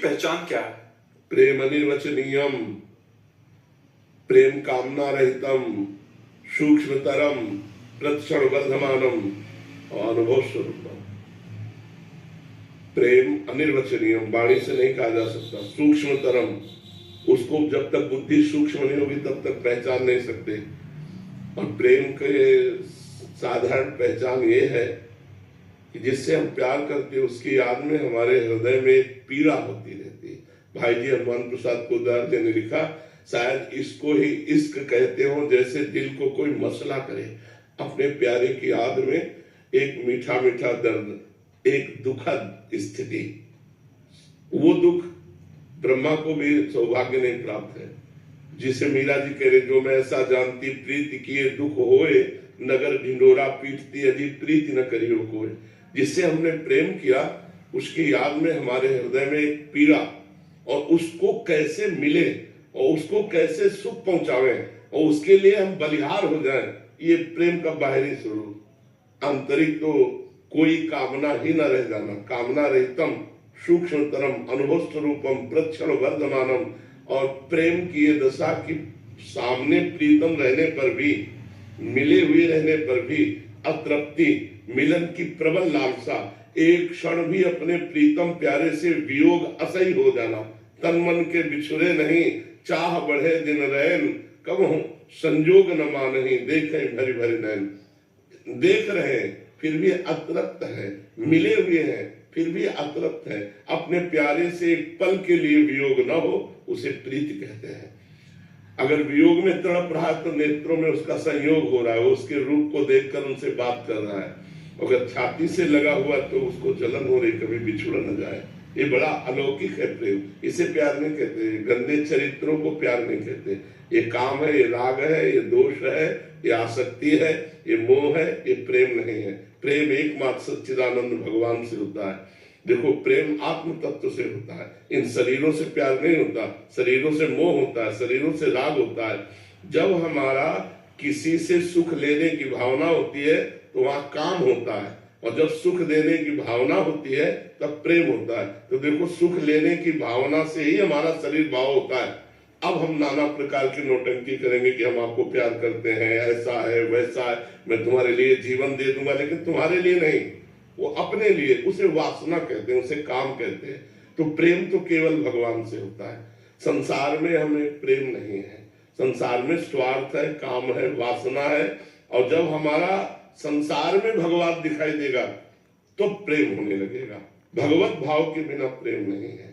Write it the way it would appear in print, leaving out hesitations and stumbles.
पहचान क्या है? प्रेम अनिर्वचनीयम, प्रेम कामना रहितम, सूक्ष्मतरम, प्रतिक्षण वर्धमानम और अनुभव स्वरूपम। प्रेम अनिर्वचनीयम, वाणी से नहीं कहा जा सकता। सूक्ष्मतरम, उसको जब तक बुद्धि सूक्ष्म नहीं होगी तब तक पहचान नहीं सकते। और प्रेम के साधारण पहचान ये है कि जिससे हम प्यार करते उसकी याद में हमारे हृदय में एक पीड़ा होती रहती है। भाई जी हनुमान प्रसाद पोद्दार जी ने लिखा, शायद इसको ही इश्क कहते हो, जैसे दिल को कोई मसला करे, अपने प्यारे की याद में एक मीठा मीठा दर्द, एक दुखद स्थिति। वो दुख ब्रह्मा को भी सौभाग्य नहीं प्राप्त है। जिसे मीरा जी कह रहे, जो मैं ऐसा जानती प्रीति किए दुख होए, नगर ढिंडोरा पीटती अजी प्रीति न करियो कोई। जिससे हमने प्रेम किया उसकी याद में हमारे हृदय में एक पीड़ा, और उसको कैसे मिले और उसको कैसे सुख पहुंचावे और उसके लिए हम बलिहार हो जाएं, ये प्रेम का बाहरी स्वरूप। आंतरिक तो कोई कामना ही न रह जाना। कामना रहितम, सूक्ष्मतरम, अनुभव स्वरूपम, प्रतिक्षण वर्धमानम। और प्रेम की ये दशा की सामने प्रीतम रहने पर भी, मिले हुए रहने पर भी अतृप्ति, मिलन की प्रबल लालसा, एक क्षण भी अपने प्रीतम प्यारे से वियोग असह्य हो जाना। तन मन के बिछुरे नहीं, चाह बढ़े दिन रैन, कबहू संजोग न मानही, देखे भरी भरी नैन। देख रहे हैं फिर भी अतृप्त है, मिले हुए हैं फिर भी अतृप्त है। अपने प्यारे से एक पल के लिए वियोग न हो, उसे प्रीति कहते हैं। अगर वियोग में तड़प रहा है तो नेत्रों में उसका संयोग हो रहा है, उसके रूप को देखकर उनसे बात कर रहा है। अगर छाती से लगा हुआ तो उसको जलन हो रही, कभी बिछुड़ न जाए। ये बड़ा अलौकिक है प्रेम। इसे प्यार नहीं कहते, गंदे चरित्रों को प्यार नहीं कहते। ये काम है, ये राग है, ये दोष है, ये आसक्ति है, ये मोह है, ये प्रेम नहीं है। प्रेम एकमात्र सच्चिदानंद भगवान से होता है। देखो, प्रेम आत्म तत्व से होता है। इन शरीरों से प्यार नहीं होता, शरीरों से मोह होता है, शरीरों से राग होता है। जब हमारा किसी से सुख लेने की भावना होती है तो वहां काम होता है, और जब सुख देने की भावना होती है तब प्रेम होता है। तो देखो, सुख लेने की भावना से ही हमारा शरीर भाव होता है। अब हम नाना प्रकार की नौटंकी करेंगे कि हम आपको प्यार करते हैं, ऐसा है वैसा है, मैं तुम्हारे लिए जीवन दे दूंगा, लेकिन तुम्हारे लिए नहीं, वो अपने लिए। उसे वासना कहते हैं, उसे काम कहते हैं। तो प्रेम तो केवल भगवान से होता है। संसार में हमें प्रेम नहीं है। संसार में स्वार्थ है, काम है, वासना है। और जब हमारा संसार में भगवान दिखाई देगा तो प्रेम होने लगेगा। भगवत भाव के बिना प्रेम नहीं है।